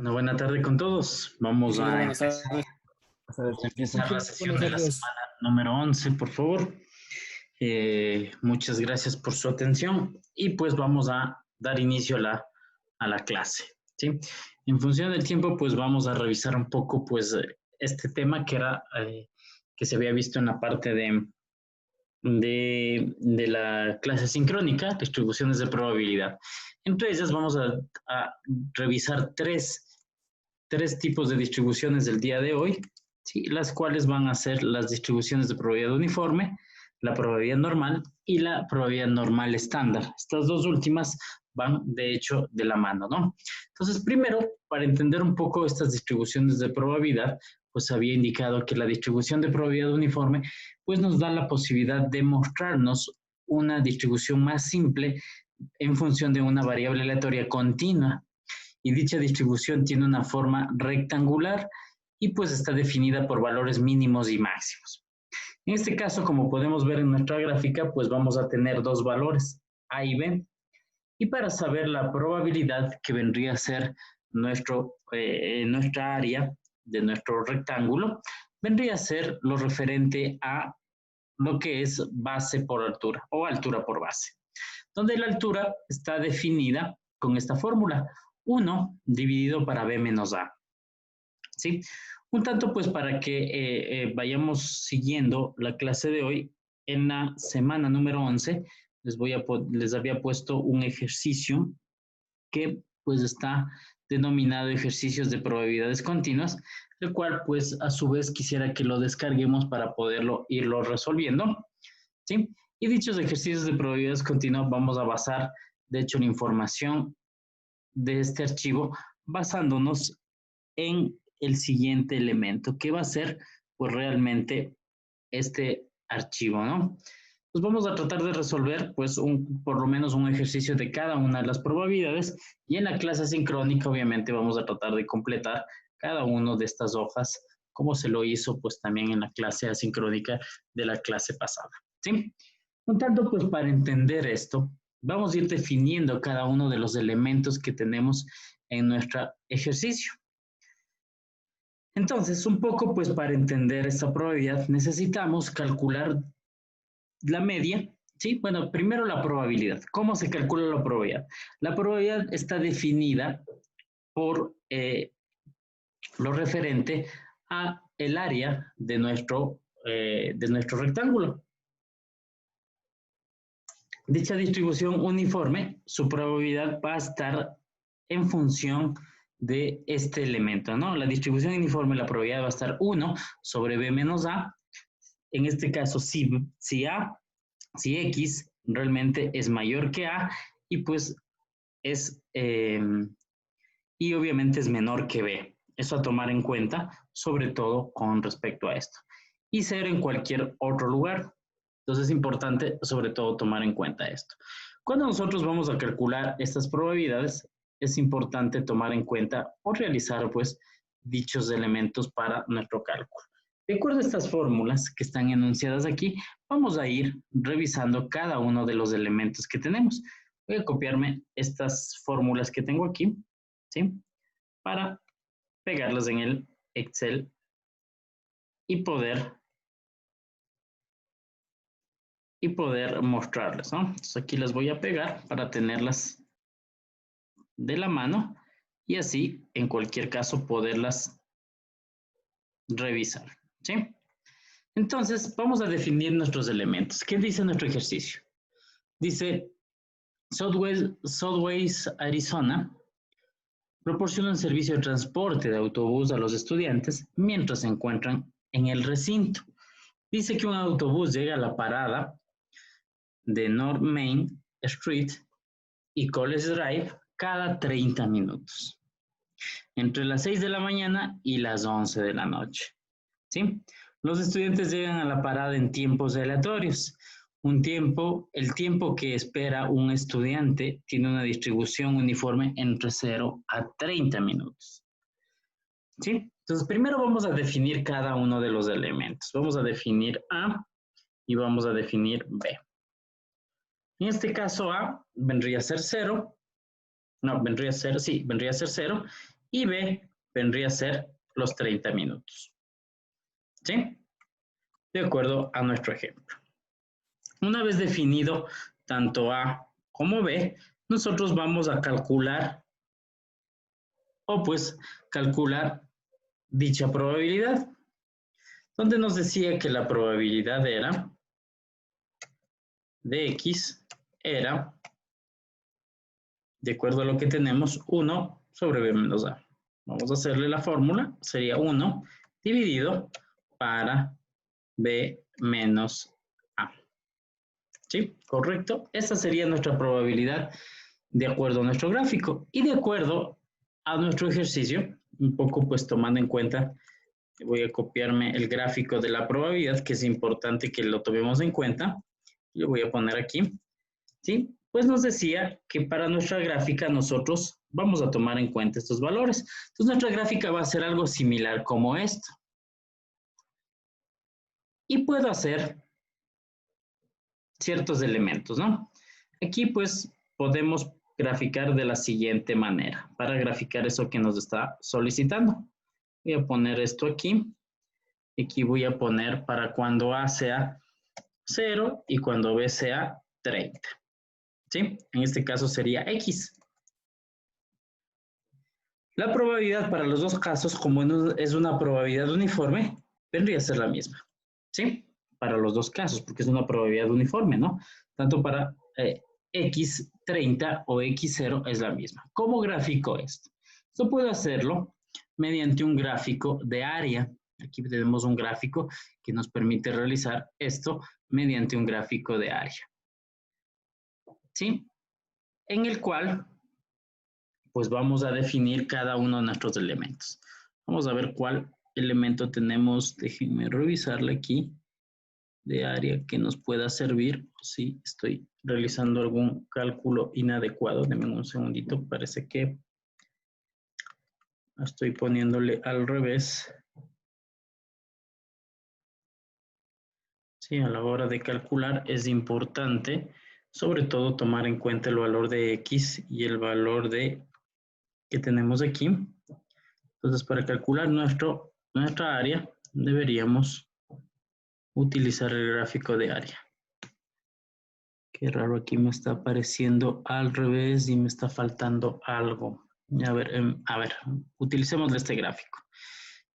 Una buena tarde con todos. Vamos Sí, a buenas tardes. empezar la sesión Buenas de la tardes. semana número 11, por favor. Muchas gracias por su atención y pues vamos a dar inicio a la clase, ¿sí? En función del tiempo, pues vamos a revisar un poco pues este tema que se había visto en la parte de la clase sincrónica, distribuciones de probabilidad. Entre ellas vamos a revisar tres tipos de distribuciones del día de hoy, ¿sí? Las cuales van a ser las distribuciones de probabilidad uniforme, la probabilidad normal y la probabilidad normal estándar. Estas dos últimas van, de hecho, de la mano, ¿no? Entonces, primero, para entender un poco estas distribuciones de probabilidad, pues había indicado que la distribución de probabilidad uniforme, pues nos da la posibilidad de mostrarnos una distribución más simple en función de una variable aleatoria continua, y dicha distribución tiene una forma rectangular y pues está definida por valores mínimos y máximos. En este caso, como podemos ver en nuestra gráfica, pues vamos a tener dos valores, A y B, y para saber la probabilidad que vendría a ser nuestra área de nuestro rectángulo, vendría a ser lo referente a lo que es base por altura o altura por base, donde la altura está definida con esta fórmula, 1 dividido para B menos A, ¿sí? Un tanto pues para que vayamos siguiendo la clase de hoy, en la semana número 11 les había puesto un ejercicio que pues está denominado ejercicios de probabilidades continuas, el cual pues a su vez quisiera que lo descarguemos para poderlo irlo resolviendo, ¿sí? Y dichos ejercicios de probabilidades continuas vamos a basar, de hecho, la información de este archivo basándonos en el siguiente elemento, que va a ser pues realmente este archivo, ¿no? Pues vamos a tratar de resolver pues por lo menos un ejercicio de cada una de las probabilidades y en la clase sincrónica obviamente vamos a tratar de completar cada una de estas hojas como se lo hizo pues también en la clase asincrónica de la clase pasada, ¿sí? Un tanto pues para entender esto, vamos a ir definiendo cada uno de los elementos que tenemos en nuestro ejercicio. Entonces, un poco pues para entender esta probabilidad necesitamos calcular la media, ¿sí? Bueno, primero la probabilidad. ¿Cómo se calcula la probabilidad? La probabilidad está definida por lo referente a el área de nuestro rectángulo. Dicha distribución uniforme, su probabilidad va a estar en función de este elemento, ¿no? La distribución uniforme, la probabilidad va a estar 1 sobre B menos A. En este caso, si X realmente es mayor que A y pues y obviamente es menor que B. Eso a tomar en cuenta, sobre todo con respecto a esto. Y 0 en cualquier otro lugar. Entonces es importante, sobre todo, tomar en cuenta esto. Cuando nosotros vamos a calcular estas probabilidades, es importante tomar en cuenta o realizar, pues, dichos elementos para nuestro cálculo. De acuerdo a estas fórmulas que están enunciadas aquí, vamos a ir revisando cada uno de los elementos que tenemos. Voy a copiarme estas fórmulas que tengo aquí, ¿sí? Para pegarlas en el Excel y poder mostrarles, ¿no? Entonces aquí las voy a pegar para tenerlas de la mano y así en cualquier caso poderlas revisar, ¿sí? Entonces vamos a definir nuestros elementos. ¿Qué dice nuestro ejercicio? Dice Southwest Arizona proporciona un servicio de transporte de autobús a los estudiantes mientras se encuentran en el recinto. Dice que un autobús llega a la parada de North Main Street y College Drive cada 30 minutos, entre las 6 de la mañana y las 11 de la noche, ¿sí? Los estudiantes llegan a la parada en tiempos aleatorios. El tiempo que espera un estudiante tiene una distribución uniforme entre 0 a 30 minutos, ¿sí? Entonces, primero vamos a definir cada uno de los elementos. Vamos a definir A y vamos a definir B. En este caso A vendría a ser 0. No, vendría a ser 0. y B vendría a ser los 30 minutos. ¿Sí? De acuerdo a nuestro ejemplo. Una vez definido tanto A como B, nosotros vamos a calcular o pues calcular dicha probabilidad, donde nos decía que la probabilidad era de X era, de acuerdo a lo que tenemos, 1 sobre B menos A. Vamos a hacerle la fórmula, sería 1 dividido para B menos A. ¿Sí? ¿Correcto? Esa sería nuestra probabilidad de acuerdo a nuestro gráfico y de acuerdo a nuestro ejercicio, un poco pues tomando en cuenta, voy a copiarme el gráfico de la probabilidad, que es importante que lo tomemos en cuenta. Lo voy a poner aquí. ¿Sí? Pues nos decía que para nuestra gráfica nosotros vamos a tomar en cuenta estos valores. Entonces nuestra gráfica va a ser algo similar como esto. Y puedo hacer ciertos elementos, ¿no? Aquí pues podemos graficar de la siguiente manera, para graficar eso que nos está solicitando. Voy a poner esto aquí. Aquí voy a poner para cuando A sea 0 y cuando B sea 30. ¿Sí? En este caso sería X. La probabilidad para los dos casos, como es una probabilidad uniforme, vendría a ser la misma. ¿Sí? Para los dos casos, porque es una probabilidad uniforme, ¿no? Tanto para X30 o X0 es la misma. ¿Cómo grafico esto? Esto puedo hacerlo mediante un gráfico de área. Aquí tenemos un gráfico que nos permite realizar esto mediante un gráfico de área. ¿Sí? En el cual, pues vamos a definir cada uno de nuestros elementos. Vamos a ver cuál elemento tenemos. Déjenme revisarle aquí de área que nos pueda servir. Si estoy realizando algún cálculo inadecuado, denme un segundito, parece que estoy poniéndole al revés. Sí, a la hora de calcular es importante, sobre todo, tomar en cuenta el valor de X y el valor de que tenemos aquí. Entonces, para calcular nuestra área, deberíamos utilizar el gráfico de área. Qué raro, aquí me está apareciendo al revés y me está faltando algo. A ver, utilicemos este gráfico.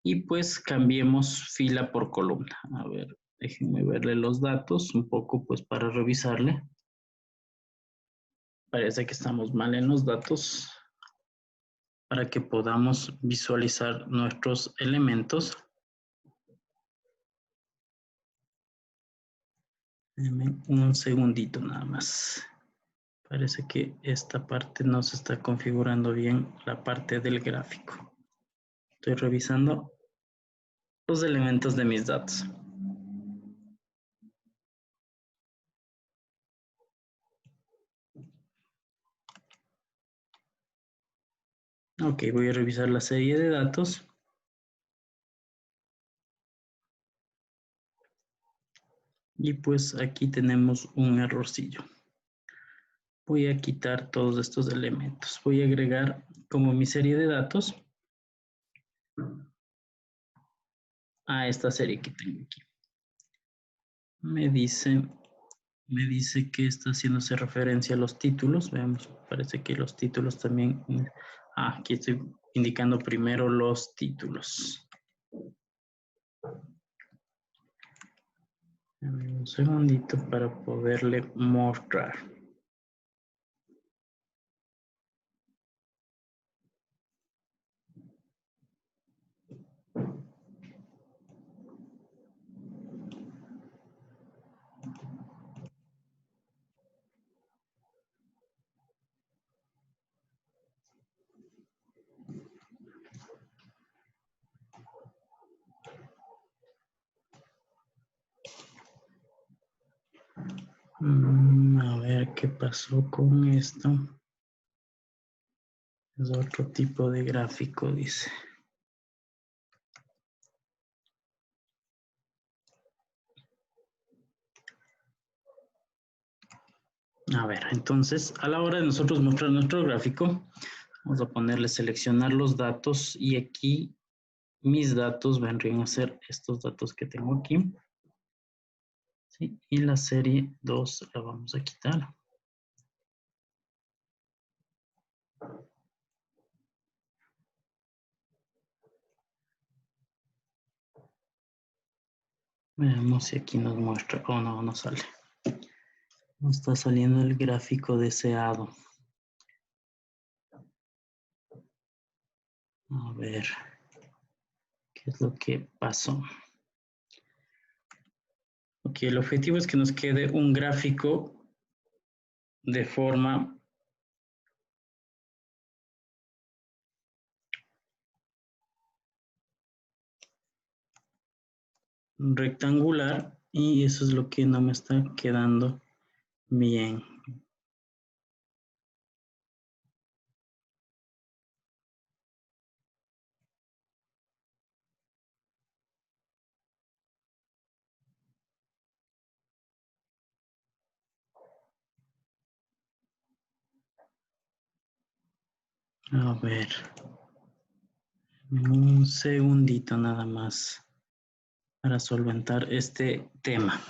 Y pues cambiemos fila por columna. A ver, déjenme verle los datos un poco pues para revisarle. Parece que estamos mal en los datos para que podamos visualizar nuestros elementos. Denme un segundito nada más. Parece que esta parte no se está configurando bien, la parte del gráfico. Estoy revisando los elementos de mis datos. Ok, voy a revisar la serie de datos. Y pues aquí tenemos un errorcillo. Voy a quitar todos estos elementos. Voy a agregar como mi serie de datos a esta serie que tengo aquí. Me dice que está haciéndose referencia a los títulos. Veamos, parece que los títulos también. Aquí estoy indicando primero los títulos. Dame un segundito para poderle mostrar. A ver qué pasó con esto. Es otro tipo de gráfico, dice. A ver, entonces, a la hora de nosotros mostrar nuestro gráfico, Vamos a ponerle seleccionar los datos y aquí mis datos vendrían a ser estos datos que tengo aquí. ¿Sí? Y la serie 2 la vamos a quitar. Veamos si aquí nos muestra. Oh, no, no sale. No está saliendo el gráfico deseado. A ver. ¿Qué es lo que pasó? Ok, el objetivo es que nos quede un gráfico de forma rectangular y eso es lo que no me está quedando bien. A ver, un segundito nada más para solventar este tema.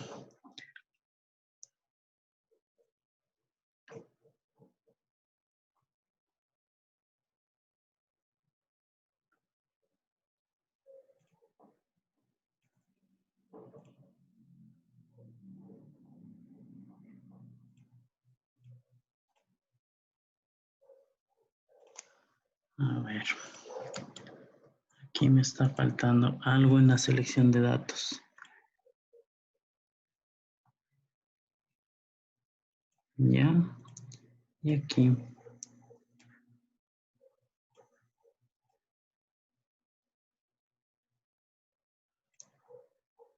A ver, aquí me está faltando algo en la selección de datos. Ya, y aquí.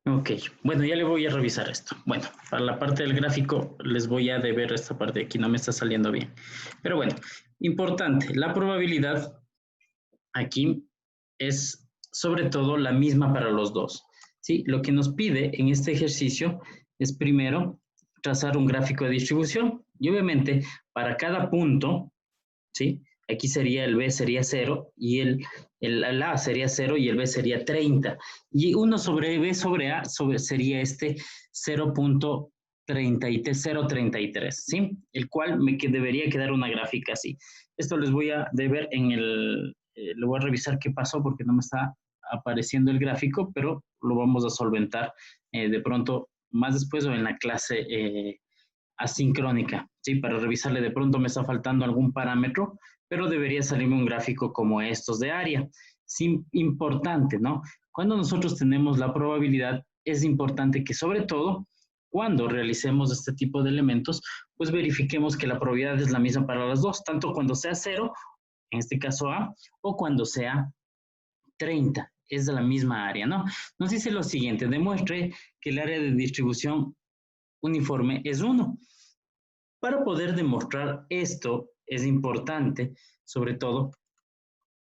Ok, bueno, ya le voy a revisar esto. Bueno, para la parte del gráfico les voy a deber esta parte de aquí, no me está saliendo bien. Pero bueno, importante, la probabilidad aquí es sobre todo la misma para los dos. ¿Sí? Lo que nos pide en este ejercicio es primero trazar un gráfico de distribución y obviamente para cada punto, ¿sí? Aquí sería el B sería 0 y el A sería 0 y el B sería 30. Y 1 sobre B sobre A sería este 0.33, ¿sí? El cual debería quedar una gráfica así. Esto les voy a deber en le voy a revisar qué pasó porque no me está apareciendo el gráfico, pero lo vamos a solventar de pronto más después o en la clase asincrónica, ¿sí? Para revisarle de pronto me está faltando algún parámetro, pero debería salirme un gráfico como estos de área. Sí, importante, ¿no? Cuando nosotros tenemos la probabilidad, es importante que sobre todo cuando realicemos este tipo de elementos, pues verifiquemos que la probabilidad es la misma para las dos, tanto cuando sea 0, en este caso A, o cuando sea 30, es de la misma área, ¿no? Nos dice lo siguiente, demuestre que el área de distribución uniforme es 1. Para poder demostrar esto es importante, sobre todo,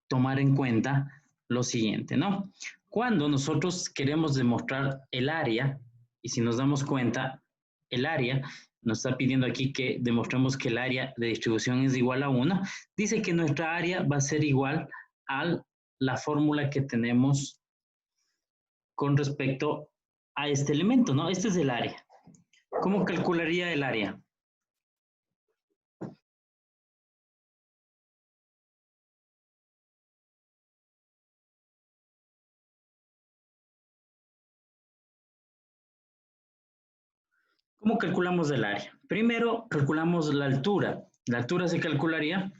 tomar en cuenta lo siguiente, ¿no? Cuando nosotros queremos demostrar el área, y si nos damos cuenta, el área nos está pidiendo aquí que demostremos que el área de distribución es igual a 1, dice que nuestra área va a ser igual a la fórmula que tenemos con respecto a este elemento, ¿no? Este es el área. ¿Cómo calcularía el área? ¿Cómo calculamos el área? Primero calculamos la altura. La altura se calcularía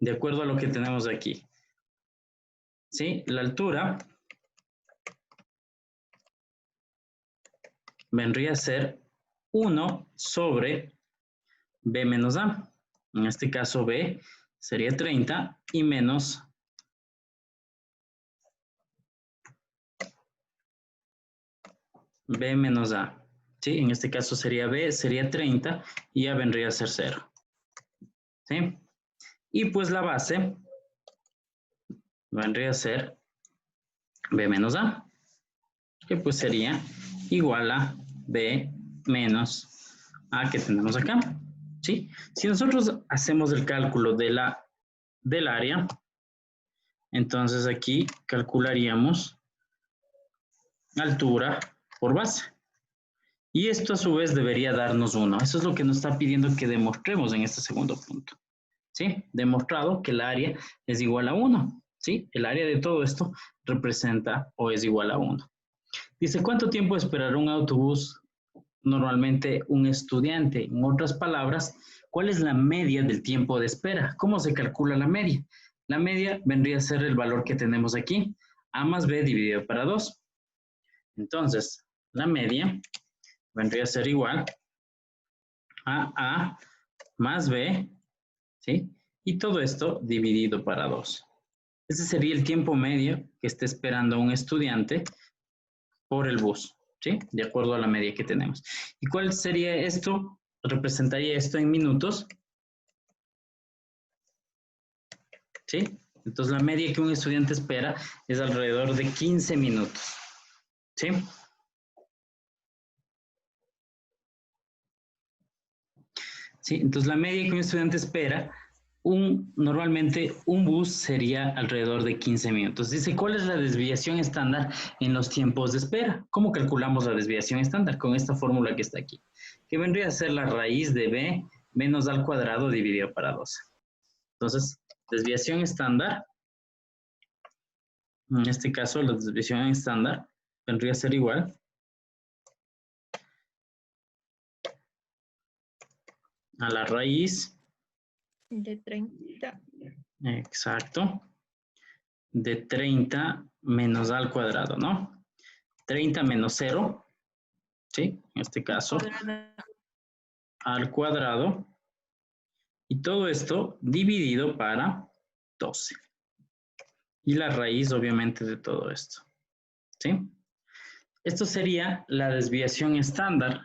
de acuerdo a lo que tenemos aquí. ¿Sí? La altura vendría a ser 1 sobre B menos A. En este caso B sería 30 y menos B menos A. ¿Sí? En este caso sería B, sería 30 y A vendría a ser 0. ¿Sí? Y pues la base vendría a ser B menos A, que pues sería igual a B menos A que tenemos acá. ¿Sí? Si nosotros hacemos el cálculo de la del área. Entonces aquí calcularíamos altura por base. Y esto a su vez debería darnos 1. Eso es lo que nos está pidiendo que demostremos en este segundo punto. ¿Sí? Demostrado que el área es igual a 1. ¿Sí? El área de todo esto representa o es igual a 1. Dice, ¿cuánto tiempo esperará un autobús normalmente un estudiante? En otras palabras, ¿cuál es la media del tiempo de espera? ¿Cómo se calcula la media? La media vendría a ser el valor que tenemos aquí, A más B dividido para 2. Entonces, la media vendría a ser igual a A más B, ¿sí? Y todo esto dividido para 2. Ese sería el tiempo medio que esté esperando un estudiante por el bus, ¿sí? De acuerdo a la media que tenemos. ¿Y cuál sería esto? Representaría esto en minutos, ¿sí? Entonces la media que un estudiante espera es alrededor de 15 minutos, ¿sí? ¿Sí? Entonces la media que un estudiante espera, normalmente un bus sería alrededor de 15 minutos. Dice, ¿cuál es la desviación estándar en los tiempos de espera? ¿Cómo calculamos la desviación estándar? Con esta fórmula que está aquí, que vendría a ser la raíz de b menos a al cuadrado dividido para 12. Entonces, desviación estándar, en este caso la desviación estándar vendría a ser igual a la raíz de 30. Exacto. De 30 menos a al cuadrado, ¿no? 30 menos 0, ¿sí? En este caso, al cuadrado. Y todo esto dividido para 12. Y la raíz, obviamente, de todo esto, ¿sí? Esto sería la desviación estándar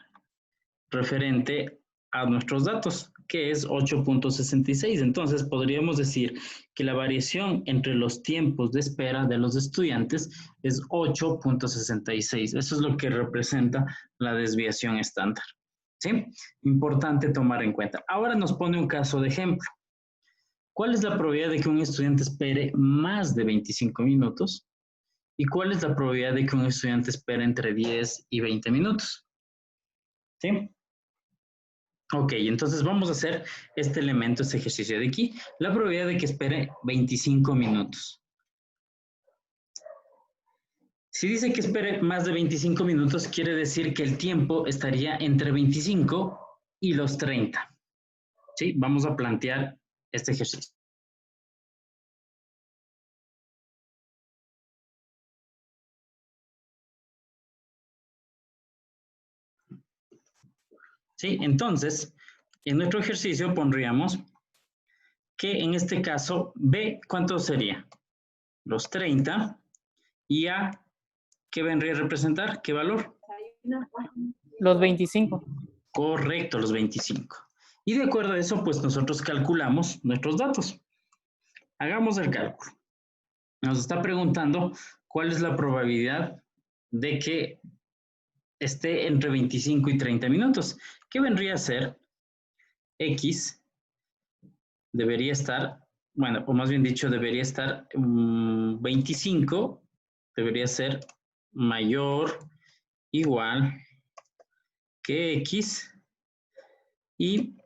referente a nuestros datos, que es 8.66. Entonces, podríamos decir que la variación entre los tiempos de espera de los estudiantes es 8.66. Eso es lo que representa la desviación estándar. ¿Sí? Importante tomar en cuenta. Ahora nos pone un caso de ejemplo. ¿Cuál es la probabilidad de que un estudiante espere más de 25 minutos? ¿Y cuál es la probabilidad de que un estudiante espere entre 10 y 20 minutos? ¿Sí? Ok, entonces vamos a hacer este elemento, este ejercicio de aquí. La probabilidad de que espere 25 minutos. Si dice que espere más de 25 minutos, quiere decir que el tiempo estaría entre 25 y los 30. ¿Sí? Vamos a plantear este ejercicio. ¿Sí? Entonces, en nuestro ejercicio pondríamos que en este caso, B, ¿cuánto sería? Los 30. Y A, ¿qué vendría a representar? ¿Qué valor? Los 25. Correcto, los 25. Y de acuerdo a eso, pues nosotros calculamos nuestros datos. Hagamos el cálculo. Nos está preguntando cuál es la probabilidad de que esté entre 25 y 30 minutos. ¿Qué vendría a ser? X debería estar, bueno, o más bien dicho, debería estar 25, debería ser mayor, igual que X y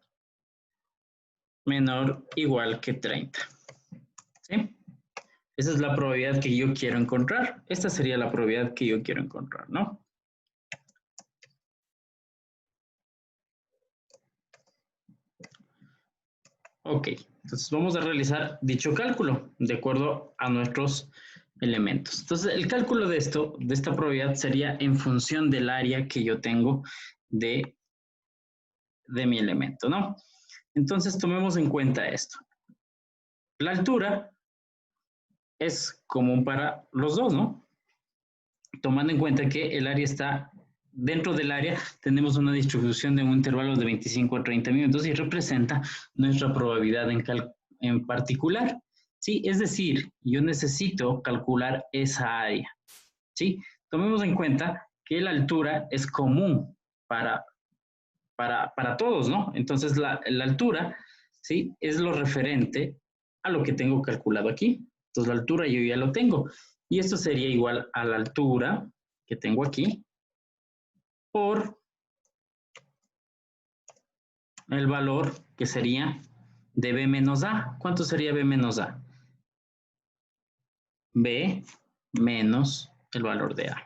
menor, igual que 30. ¿Sí? Esa es la probabilidad que yo quiero encontrar. Esta sería la probabilidad que yo quiero encontrar, ¿no? Ok, entonces vamos a realizar dicho cálculo de acuerdo a nuestros elementos. Entonces, el cálculo de esta probabilidad sería en función del área que yo tengo de mi elemento, ¿no? Entonces, tomemos en cuenta esto. La altura es común para los dos, ¿no? Tomando en cuenta que el área está dentro del área, tenemos una distribución de un intervalo de 25 a 30 minutos y representa nuestra probabilidad en particular. ¿Sí? Es decir, yo necesito calcular esa área. ¿Sí? Tomemos en cuenta que la altura es común para todos, ¿no? Entonces, la altura, ¿sí? Es lo referente a lo que tengo calculado aquí. Entonces la altura yo ya lo tengo. Y esto sería igual a la altura que tengo aquí por el valor que sería de B menos A. ¿Cuánto sería B menos A? B menos el valor de A.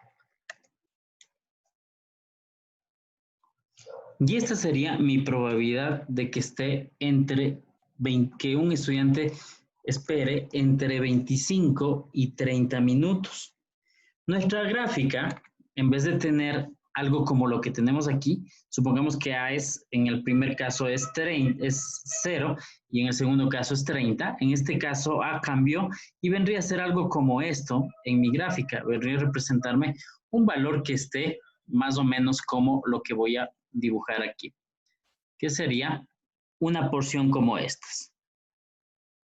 Y esta sería mi probabilidad de que esté entre que un estudiante espere entre 25 y 30 minutos. Nuestra gráfica, en vez de tener algo como lo que tenemos aquí, supongamos que A es, en el primer caso es 0 y en el segundo caso es 30. En este caso A cambió y vendría a ser algo como esto en mi gráfica. Vendría a representarme un valor que esté más o menos como lo que voy a dibujar aquí, que sería una porción como estas,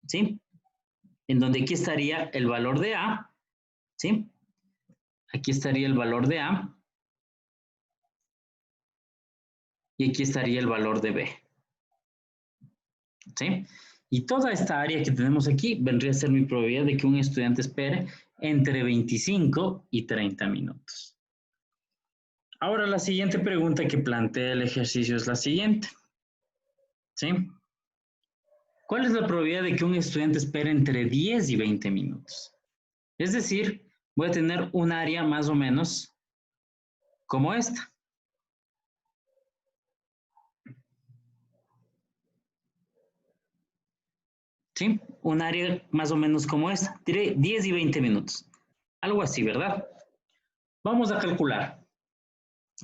¿sí? En donde aquí estaría el valor de A, ¿sí? Aquí estaría el valor de A y aquí estaría el valor de B, ¿sí? Y toda esta área que tenemos aquí vendría a ser mi probabilidad de que un estudiante espere entre 25 y 30 minutos. Ahora la siguiente pregunta que plantea el ejercicio es la siguiente, ¿sí? ¿Cuál es la probabilidad de que un estudiante espere entre 10 y 20 minutos? Es decir, voy a tener un área más o menos como esta. ¿Sí? Un área más o menos como esta. Diré 10 y 20 minutos. Algo así, ¿verdad? Vamos a calcular.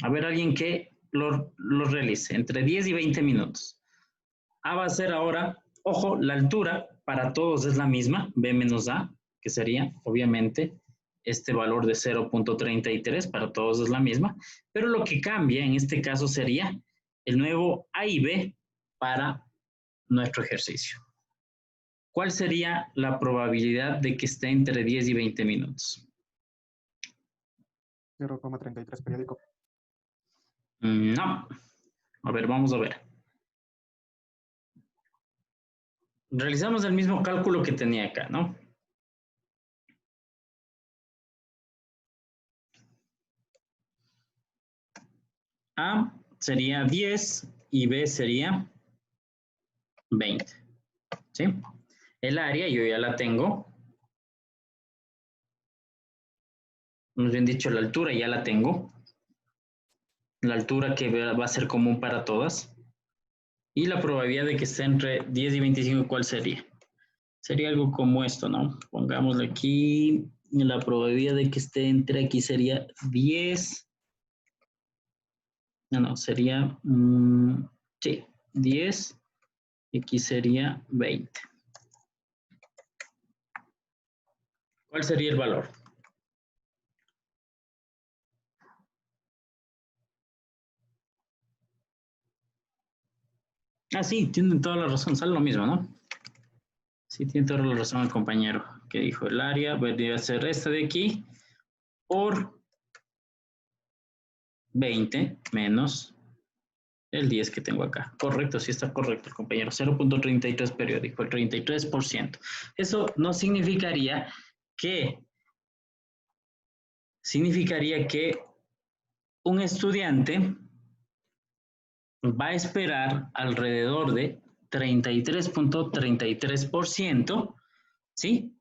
A ver, alguien que lo realice. Entre 10 y 20 minutos. A va a ser ahora, ojo, la altura para todos es la misma, B menos A, que sería, obviamente, este valor de 0.33, para todos es la misma, pero lo que cambia en este caso sería el nuevo A y B para nuestro ejercicio. ¿Cuál sería la probabilidad de que esté entre 10 y 20 minutos? 0,33 periódico. No. A ver, vamos a ver. Realizamos el mismo cálculo que tenía acá, ¿no? A sería 10 y B sería 20, ¿sí? El área yo ya la tengo. Más bien dicho, la altura ya la tengo. La altura que va a ser común para todas. Y la probabilidad de que esté entre 10 y 25, ¿cuál sería? Sería algo como esto, ¿no? Pongámosle aquí, la probabilidad de que esté entre aquí sería 10. No, sería, sí, 10 y aquí sería 20. ¿Cuál sería el valor? Ah, sí, tienen toda la razón, sale lo mismo, ¿no? Sí, tiene toda la razón el compañero que dijo el área, vendría a ser esta de aquí por 20 menos el 10 que tengo acá. Correcto, sí está correcto el compañero. 0.33 periódico, el 33%. Eso no significaría que un estudiante va a esperar alrededor de 33.33%, ¿sí?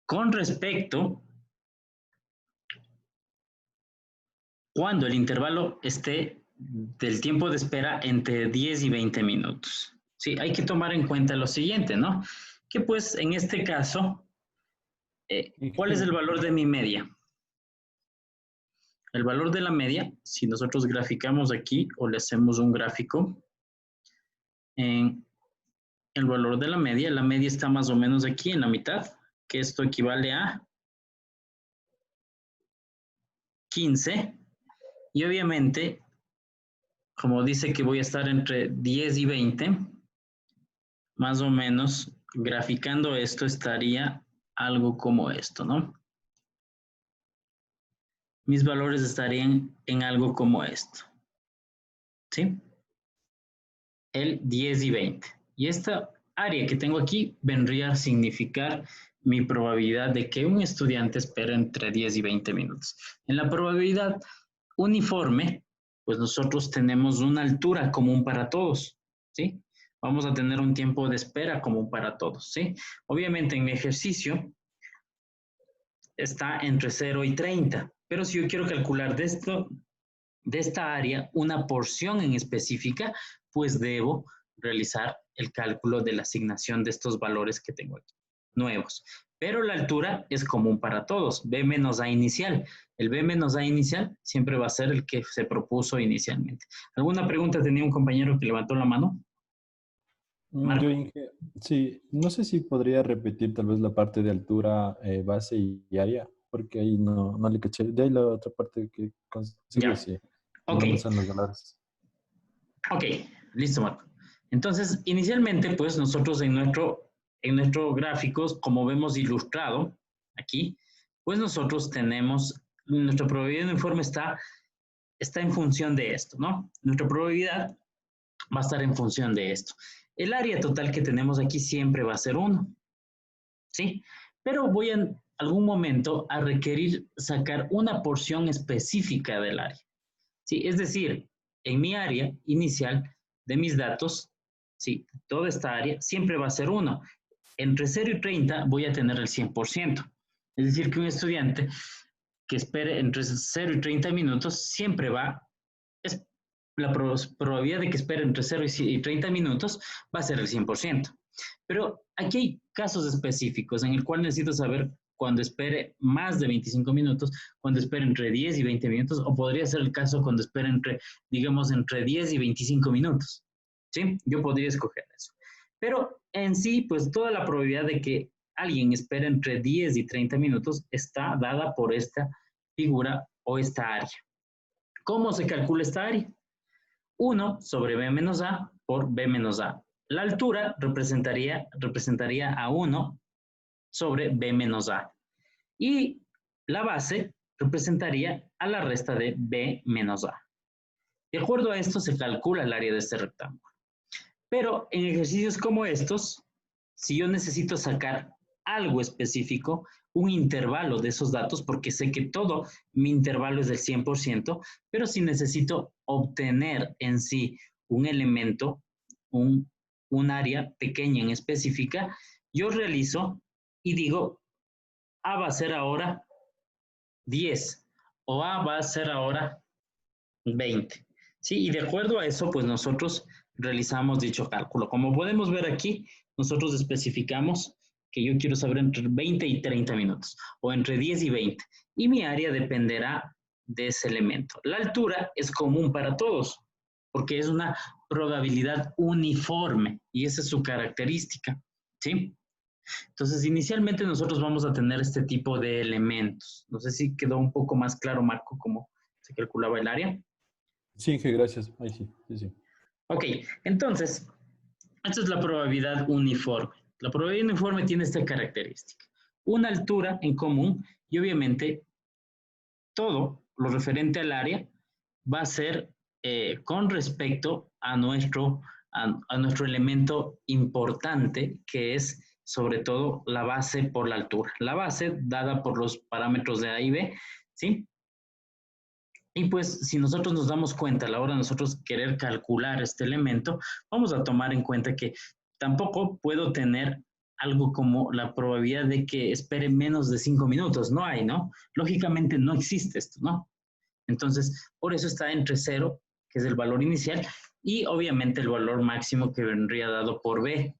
Con respecto cuando el intervalo esté del tiempo de espera entre 10 y 20 minutos. Sí, hay que tomar en cuenta lo siguiente, ¿no? Que pues en este caso, ¿cuál es el valor de mi media? El valor de la media, si nosotros graficamos aquí o le hacemos un gráfico, en el valor de la media está más o menos aquí en la mitad, que esto equivale a 15, y obviamente, como dice que voy a estar entre 10 y 20, más o menos graficando esto estaría algo como esto, ¿no? Mis valores estarían en algo como esto, ¿sí? El 10 y 20. Y esta área que tengo aquí vendría a significar mi probabilidad de que un estudiante espere entre 10 y 20 minutos. En la probabilidad uniforme, pues nosotros tenemos una altura común para todos, ¿sí? Vamos a tener un tiempo de espera común para todos, ¿sí? Obviamente en mi ejercicio está entre 0 y 30, pero si yo quiero calcular de esta área una porción en específica, pues debo realizar el cálculo de la asignación de estos valores que tengo aquí, nuevos. Pero la altura es común para todos, B menos A inicial. El B menos A inicial siempre va a ser el que se propuso inicialmente. ¿Alguna pregunta tenía un compañero que levantó la mano? Yo, Marco. sí, no sé si podría repetir tal vez la parte de altura, base y área, porque ahí no le caché. De ahí la otra parte que consigue, Ya. sí. Ok. No me salen los valores. Ok, listo, Marco. Entonces, inicialmente, pues nosotros en nuestro gráficos, como vemos ilustrado aquí, pues nosotros tenemos, nuestra probabilidad uniforme está en función de esto, ¿no? Nuestra probabilidad va a estar en función de esto. El área total que tenemos aquí siempre va a ser 1, ¿sí? Pero voy en algún momento a requerir sacar una porción específica del área, ¿sí? Es decir, en mi área inicial de mis datos, ¿sí? Toda esta área siempre va a ser 1. Entre 0 y 30 voy a tener el 100%. Es decir, que un estudiante que espere entre 0 y 30 minutos siempre es la probabilidad de que espere entre 0 y 30 minutos va a ser el 100%. Pero aquí hay casos específicos en el cual necesito saber cuando espere más de 25 minutos, cuando espere entre 10 y 20 minutos, o podría ser el caso cuando espere digamos, entre 10 y 25 minutos. ¿Sí? Yo podría escoger eso. Pero en sí, pues toda la probabilidad de que alguien espere entre 10 y 30 minutos está dada por esta figura o esta área. ¿Cómo se calcula esta área? 1 sobre B menos A por B menos A. La altura representaría a 1 sobre B menos A. Y la base representaría a la resta de B menos A. De acuerdo a esto se calcula el área de este rectángulo. Pero en ejercicios como estos, si yo necesito sacar algo específico, un intervalo de esos datos, porque sé que todo mi intervalo es del 100%, pero si necesito obtener en sí un elemento, un área pequeña en específica, yo realizo y digo, A va a ser ahora 10 o A va a ser ahora 20. ¿Sí? Y de acuerdo a eso, pues nosotros realizamos dicho cálculo. Como podemos ver aquí, nosotros especificamos que yo quiero saber entre 20 y 30 minutos o entre 10 y 20. Y mi área dependerá de ese elemento. La altura es común para todos porque es una probabilidad uniforme y esa es su característica. ¿Sí? Entonces, inicialmente nosotros vamos a tener este tipo de elementos. No sé si quedó un poco más claro, Marco, cómo se calculaba el área. Sí, Inge, gracias. Ahí sí, sí, sí. Ok, entonces, esta es la probabilidad uniforme. La probabilidad uniforme tiene esta característica. Una altura en común y obviamente todo lo referente al área va a ser con respecto a nuestro elemento importante, que es sobre todo la base por la altura. La base dada por los parámetros de A y B, ¿sí? Y pues si nosotros nos damos cuenta a la hora de nosotros querer calcular este elemento, vamos a tomar en cuenta que tampoco puedo tener algo como la probabilidad de que espere menos de 5 minutos. No hay, ¿no? Lógicamente no existe esto, ¿no? Entonces, por eso está entre 0, que es el valor inicial, y obviamente el valor máximo que vendría dado por B,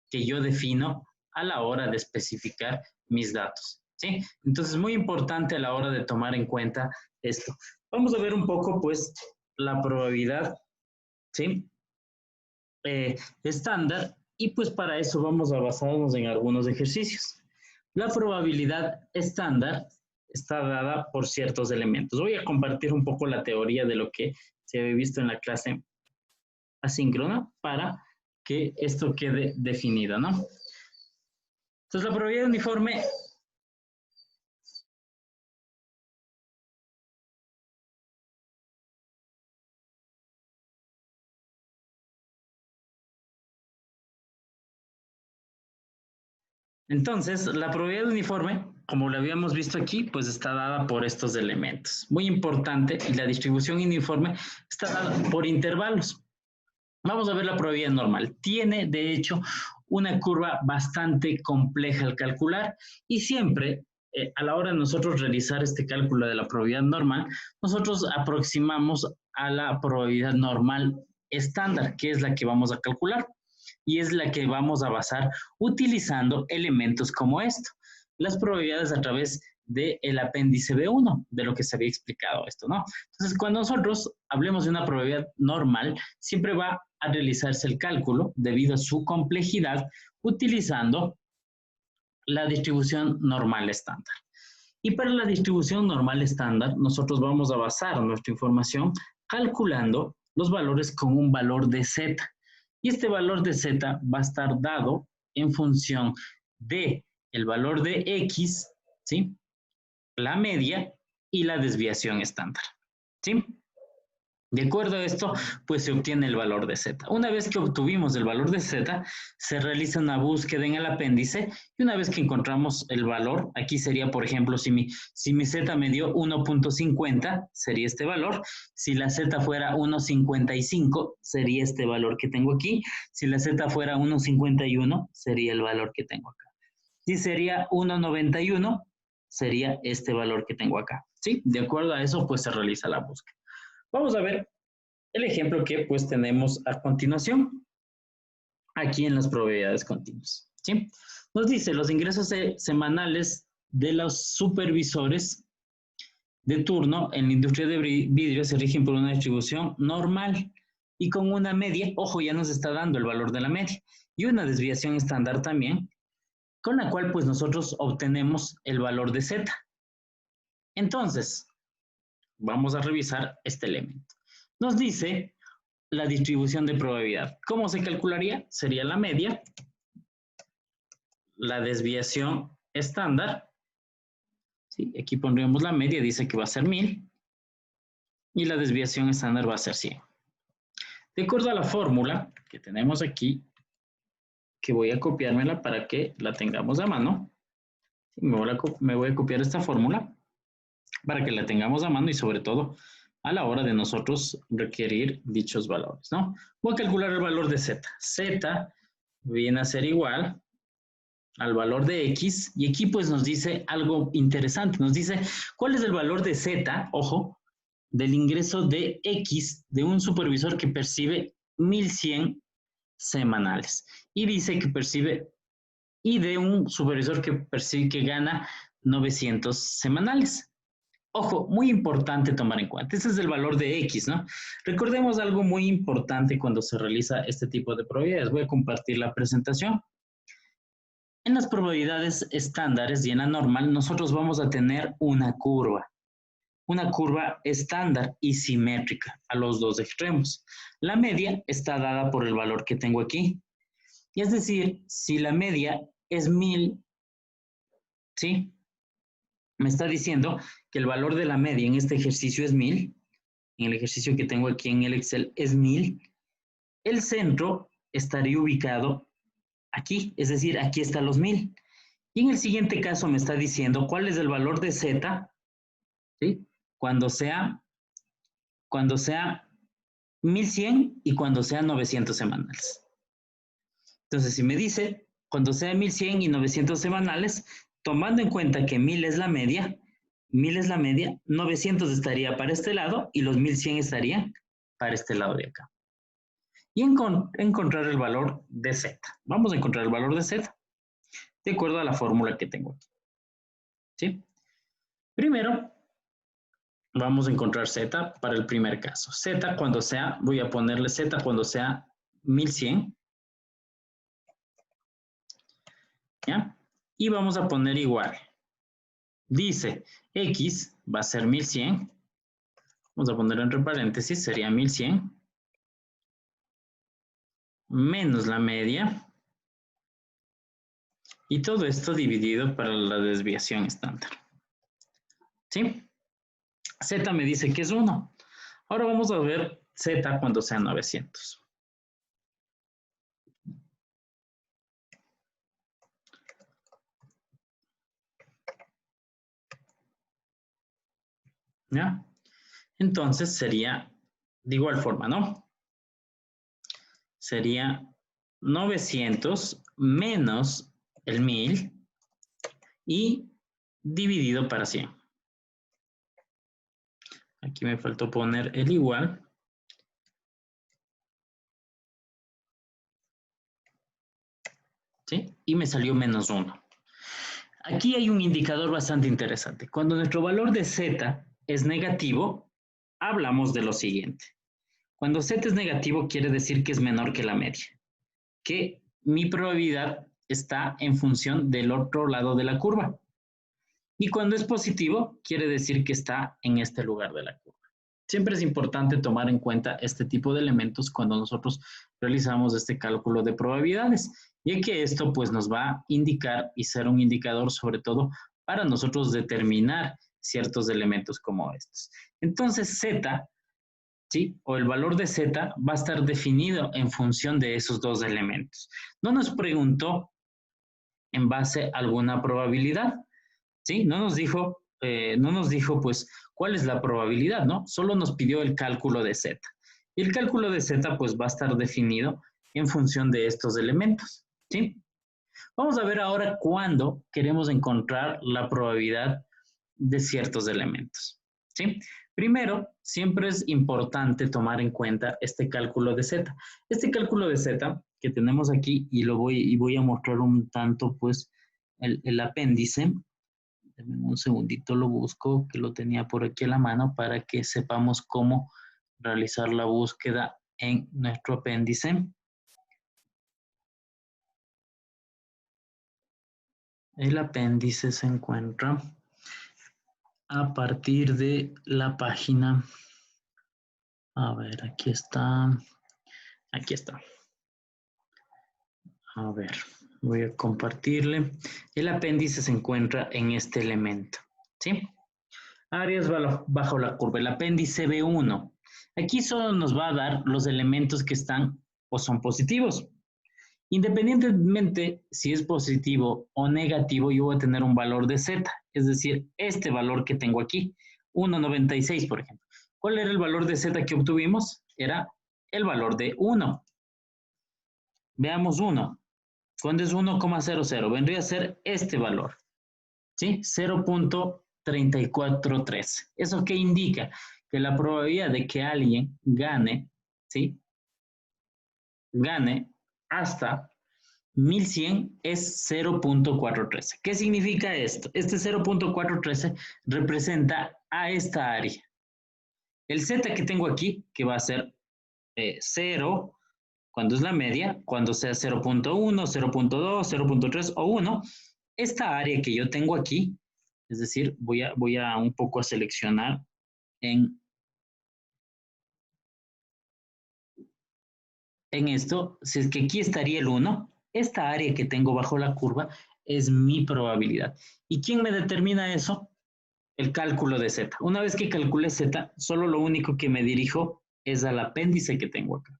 que yo defino a la hora de especificar mis datos. ¿Sí? Entonces, muy importante a la hora de tomar en cuenta esto. Vamos a ver un poco, pues, la probabilidad, ¿sí? Estándar, y pues para eso vamos a basarnos en algunos ejercicios. La probabilidad estándar está dada por ciertos elementos. Voy a compartir un poco la teoría de lo que se había visto en la clase asíncrona para que esto quede definido, ¿no? Entonces, la probabilidad uniforme Entonces, la probabilidad uniforme, como lo habíamos visto aquí, pues está dada por estos elementos. Muy importante, y la distribución uniforme está dada por intervalos. Vamos a ver la probabilidad normal. Tiene, de hecho, una curva bastante compleja al calcular y siempre, a la hora de nosotros realizar este cálculo de la probabilidad normal, nosotros aproximamos a la probabilidad normal estándar, que es la que vamos a calcular y es la que vamos a basar utilizando elementos como esto. Las probabilidades a través del apéndice B1, de lo que se había explicado esto, ¿no? Entonces, cuando nosotros hablemos de una probabilidad normal, siempre va a realizarse el cálculo debido a su complejidad utilizando la distribución normal estándar. Y para la distribución normal estándar, nosotros vamos a basar nuestra información calculando los valores con un valor de z. Y este valor de z va a estar dado en función de el valor de x, ¿sí? La media y la desviación estándar, ¿sí? De acuerdo a esto, pues se obtiene el valor de z. Una vez que obtuvimos el valor de z, se realiza una búsqueda en el apéndice y una vez que encontramos el valor, aquí sería, por ejemplo, si mi z me dio 1.50, sería este valor. Si la z fuera 1.55, sería este valor que tengo aquí. Si la z fuera 1.51, sería el valor que tengo acá. Si sería 1.91, sería este valor que tengo acá, ¿sí? De acuerdo a eso, pues se realiza la búsqueda. Vamos a ver el ejemplo que pues tenemos a continuación, aquí en las probabilidades continuas, ¿sí? Nos dice, los ingresos semanales de los supervisores de turno en la industria de vidrio se rigen por una distribución normal y con una media, ojo, ya nos está dando el valor de la media, y una desviación estándar también, con la cual pues nosotros obtenemos el valor de z. Entonces, vamos a revisar este elemento. Nos dice la distribución de probabilidad. ¿Cómo se calcularía? Sería la media, la desviación estándar, ¿sí? Aquí pondríamos la media, dice que va a ser 1000, y la desviación estándar va a ser 100. De acuerdo a la fórmula que tenemos aquí, que voy a copiármela para que la tengamos a mano, me voy a copiar esta fórmula para que la tengamos a mano y sobre todo a la hora de nosotros requerir dichos valores, ¿no? Voy a calcular el valor de z. Z viene a ser igual al valor de x y aquí pues nos dice algo interesante. Nos dice cuál es el valor de z, ojo, del ingreso de x de un supervisor que percibe 1100 semanales y dice que percibe y de un supervisor que percibe que gana 900 semanales. Ojo, muy importante tomar en cuenta. Ese es el valor de X, ¿no? Recordemos algo muy importante cuando se realiza este tipo de probabilidades. Voy a compartir la presentación. En las probabilidades estándares y en la normal, nosotros vamos a tener una curva estándar y simétrica a los dos extremos. La media está dada por el valor que tengo aquí. Y es decir, si la media es 1000, ¿sí? Me está diciendo que el valor de la media en este ejercicio es 1000, en el ejercicio que tengo aquí en el Excel es 1000, el centro estaría ubicado aquí, es decir, aquí están los 1000. Y en el siguiente caso me está diciendo cuál es el valor de Z, ¿sí? Cuando sea 1100 y cuando sea 900 semanales. Entonces, si me dice cuando sea 1100 y 900 semanales, tomando en cuenta que 1000 es la media, 900 estaría para este lado y los 1100 estarían para este lado de acá. Y encontrar el valor de Z. Vamos a encontrar el valor de Z de acuerdo a la fórmula que tengo aquí. ¿Sí? Primero, vamos a encontrar Z para el primer caso. Z cuando sea, voy a ponerle Z cuando sea 1100. ¿Ya? Y vamos a poner igual. Dice, X va a ser 1100. Vamos a poner entre paréntesis, sería 1100. Menos la media. Y todo esto dividido para la desviación estándar. ¿Sí? Z me dice que es 1. Ahora vamos a ver Z cuando sea 900. ¿Ya? Entonces sería de igual forma, ¿no? Sería 900 menos el 1000 y dividido para 100. Aquí me faltó poner el igual. ¿Sí? Y me salió menos 1. Aquí hay un indicador bastante interesante. Cuando nuestro valor de z es negativo, hablamos de lo siguiente. Cuando z es negativo, quiere decir que es menor que la media. Que mi probabilidad está en función del otro lado de la curva. Y cuando es positivo, quiere decir que está en este lugar de la curva. Siempre es importante tomar en cuenta este tipo de elementos cuando nosotros realizamos este cálculo de probabilidades, ya que esto pues nos va a indicar y ser un indicador sobre todo para nosotros determinar ciertos elementos como estos. Entonces z, ¿sí? O el valor de z va a estar definido en función de esos dos elementos. No nos preguntó en base a alguna probabilidad, ¿sí? No nos dijo, pues, cuál es la probabilidad, ¿no? Solo nos pidió el cálculo de z. Y el cálculo de z, pues, va a estar definido en función de estos elementos, ¿sí? Vamos a ver ahora cuándo queremos encontrar la probabilidad de ciertos elementos, ¿sí? Primero, siempre es importante tomar en cuenta este cálculo de z. Este cálculo de z que tenemos aquí, y voy a mostrar un tanto, pues, el apéndice. Un segundito lo busco, que lo tenía por aquí a la mano para que sepamos cómo realizar la búsqueda en nuestro apéndice. El apéndice se encuentra a partir de la página. A ver, aquí está. Aquí está. A ver, voy a compartirle. El apéndice se encuentra en este elemento, ¿sí? Áreas bajo la curva, el apéndice B1. Aquí solo nos va a dar los elementos que están o son positivos. Independientemente si es positivo o negativo, yo voy a tener un valor de z, es decir, este valor que tengo aquí, 1,96 por ejemplo. ¿Cuál era el valor de z que obtuvimos? Era el valor de 1. Veamos 1. ¿Cuándo es 1,00? Vendría a ser este valor, ¿sí? 0.343. ¿Eso qué indica? Que la probabilidad de que alguien gane, ¿sí? Gane hasta 1100 es 0.413. ¿Qué significa esto? Este 0.413 representa a esta área. El z que tengo aquí, que va a ser 0, cuando es la media, cuando sea 0.1, 0.2, 0.3 o 1, esta área que yo tengo aquí, es decir, voy a un poco a seleccionar en esto, si es que aquí estaría el 1, esta área que tengo bajo la curva es mi probabilidad. ¿Y quién me determina eso? El cálculo de z. Una vez que calculé z, solo lo único que me dirijo es al apéndice que tengo acá.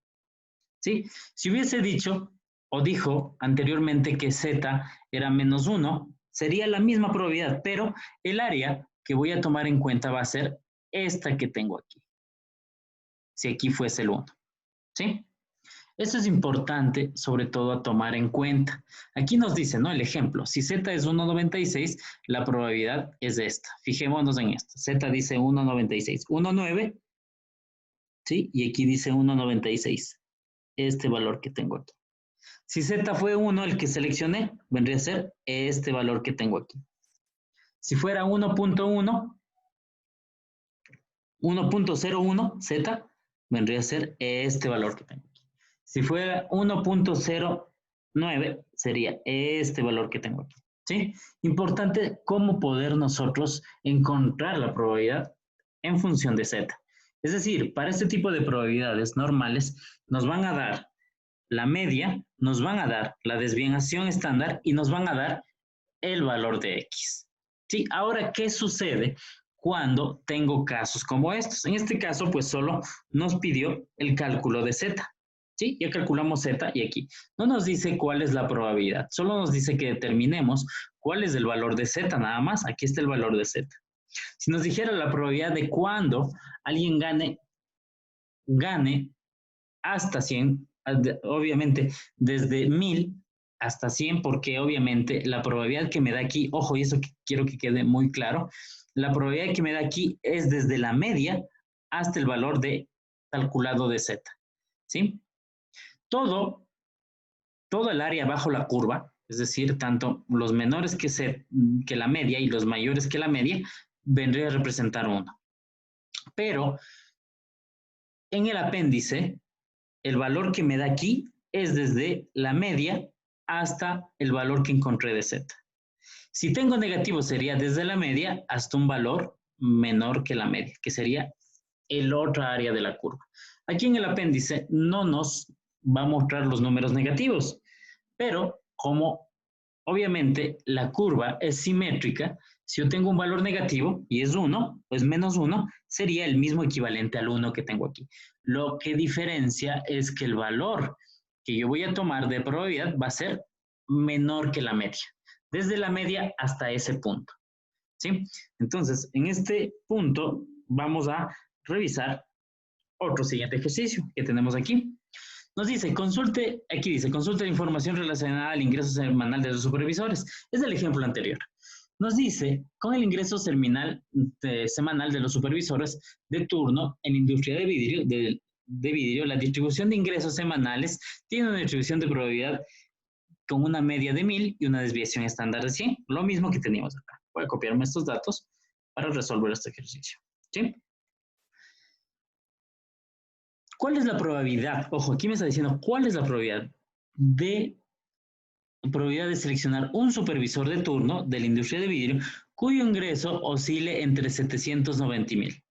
¿Sí? Si hubiese dicho o dijo anteriormente que z era menos 1, sería la misma probabilidad, pero el área que voy a tomar en cuenta va a ser esta que tengo aquí. Si aquí fuese el 1. ¿Sí? Eso es importante, sobre todo a tomar en cuenta. Aquí nos dice, ¿no? El ejemplo, si z es 1,96, la probabilidad es esta. Fijémonos en esto. Z dice 1,96. 1,9, ¿sí? Y aquí dice 1,96. Este valor que tengo aquí. Si z fue 1, el que seleccioné, vendría a ser este valor que tengo aquí. Si fuera 1.1, 1.01 z, vendría a ser este valor que tengo aquí. Si fuera 1.09, sería este valor que tengo aquí. ¿Sí? Importante cómo poder nosotros encontrar la probabilidad en función de z. Es decir, para este tipo de probabilidades normales, nos van a dar la media, nos van a dar la desviación estándar y nos van a dar el valor de x. ¿Sí? Ahora, ¿qué sucede cuando tengo casos como estos? En este caso, pues solo nos pidió el cálculo de z. ¿Sí? Ya calculamos z y aquí. No nos dice cuál es la probabilidad, solo nos dice que determinemos cuál es el valor de z nada más. Aquí está el valor de z. Si nos dijera la probabilidad de cuando alguien gane hasta 100, obviamente desde 1000 hasta 100, porque obviamente la probabilidad que me da aquí, ojo, y eso quiero que quede muy claro, la probabilidad que me da aquí es desde la media hasta el valor de calculado de Z, ¿sí? Todo el área bajo la curva, es decir, tanto los menores que la media y los mayores que la media, vendría a representar 1. Pero en el apéndice, el valor que me da aquí es desde la media hasta el valor que encontré de Z. Si tengo negativo, sería desde la media hasta un valor menor que la media, que sería el otra área de la curva. Aquí en el apéndice no nos va a mostrar los números negativos, pero como obviamente la curva es simétrica, si yo tengo un valor negativo y es 1, pues menos 1 sería el mismo equivalente al 1 que tengo aquí. Lo que diferencia es que el valor que yo voy a tomar de probabilidad va a ser menor que la media, desde la media hasta ese punto, ¿sí? Entonces, en este punto vamos a revisar otro siguiente ejercicio que tenemos aquí. Nos dice, consulte la información relacionada al ingreso semanal de los supervisores. Es el ejemplo anterior. Nos dice, con el ingreso semanal de los supervisores de turno en industria de vidrio, la distribución de ingresos semanales tiene una distribución de probabilidad con una media de 1000 y una desviación estándar de 100. Lo mismo que teníamos acá. Voy a copiarme estos datos para resolver este ejercicio, ¿sí? ¿Cuál es la probabilidad? Ojo, aquí me está diciendo cuál es la probabilidad de seleccionar un supervisor de turno de la industria de vidrio cuyo ingreso oscile entre 790 y 1000.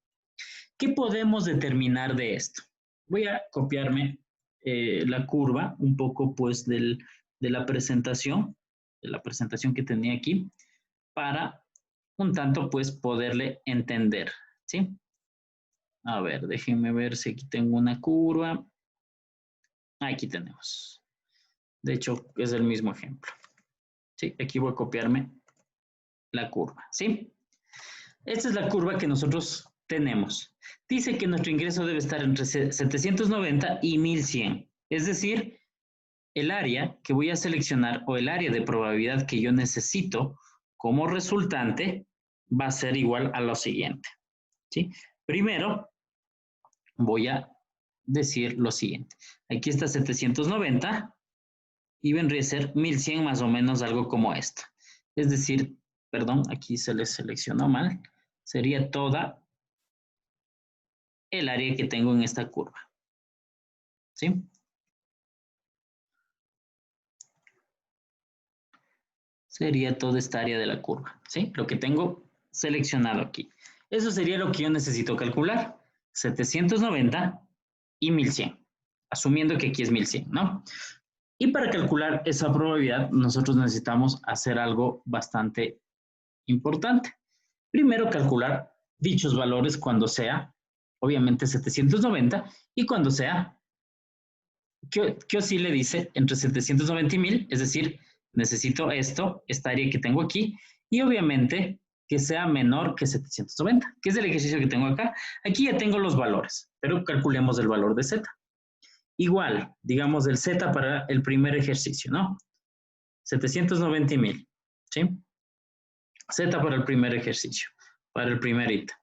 ¿Qué podemos determinar de esto? Voy a copiarme la curva un poco pues de la presentación que tenía aquí para un tanto pues poderle entender, ¿sí? A ver, déjenme ver si aquí tengo una curva. Aquí tenemos. De hecho, es el mismo ejemplo. Sí, aquí voy a copiarme la curva, ¿sí? Esta es la curva que nosotros tenemos. Dice que nuestro ingreso debe estar entre 790 y 1100. Es decir, el área que voy a seleccionar o el área de probabilidad que yo necesito como resultante va a ser igual a lo siguiente, ¿sí? Primero, voy a decir lo siguiente. Aquí está 790 y vendría a ser 1100 más o menos algo como esto. Es decir, perdón, aquí se les seleccionó mal. Sería toda el área que tengo en esta curva, ¿sí? Sería toda esta área de la curva, ¿sí? Lo que tengo seleccionado aquí. Eso sería lo que yo necesito calcular. 790 y 1100, asumiendo que aquí es 1100, ¿no? Y para calcular esa probabilidad, nosotros necesitamos hacer algo bastante importante. Primero, calcular dichos valores cuando sea, obviamente, 790 y cuando sea, que oscile dice entre 790 y 1000, es decir, necesito esta área que tengo aquí, y obviamente que sea menor que 790, que es el ejercicio que tengo acá. Aquí ya tengo los valores, pero calculemos el valor de Z. Igual, digamos el Z para el primer ejercicio, ¿no? 790 y 1000, ¿sí? Z para el primer ejercicio, para el primer ítem.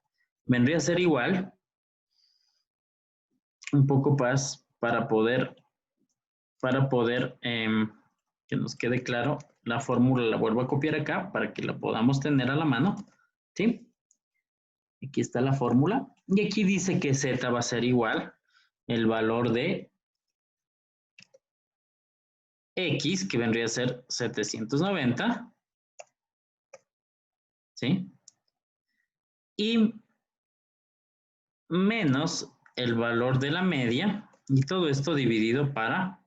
Vendría a ser igual, un poco más para poder que nos quede claro, la fórmula la vuelvo a copiar acá para que la podamos tener a la mano, ¿sí? Aquí está la fórmula. Y aquí dice que Z va a ser igual el valor de X, que vendría a ser 790, ¿sí? Y menos el valor de la media, y todo esto dividido para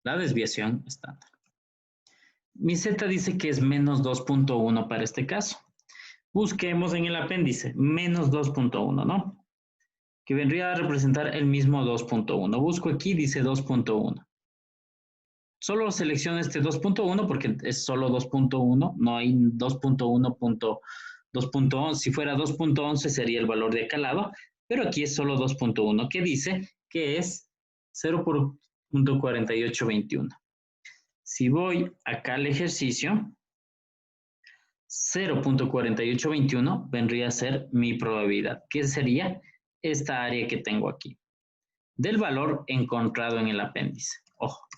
la desviación estándar. Mi Z dice que es menos 2.1 para este caso. Busquemos en el apéndice, menos 2.1, ¿no? Que vendría a representar el mismo 2.1. Busco aquí, dice 2.1. Solo selecciono este 2.1 porque es solo 2.1, no hay 2.1 2.11, si fuera 2.11 sería el valor de acá al lado, pero aquí es solo 2.1, que dice que es 0.4821. Si voy acá al ejercicio, 0.4821 vendría a ser mi probabilidad, que sería esta área que tengo aquí, del valor encontrado en el apéndice. Ojo,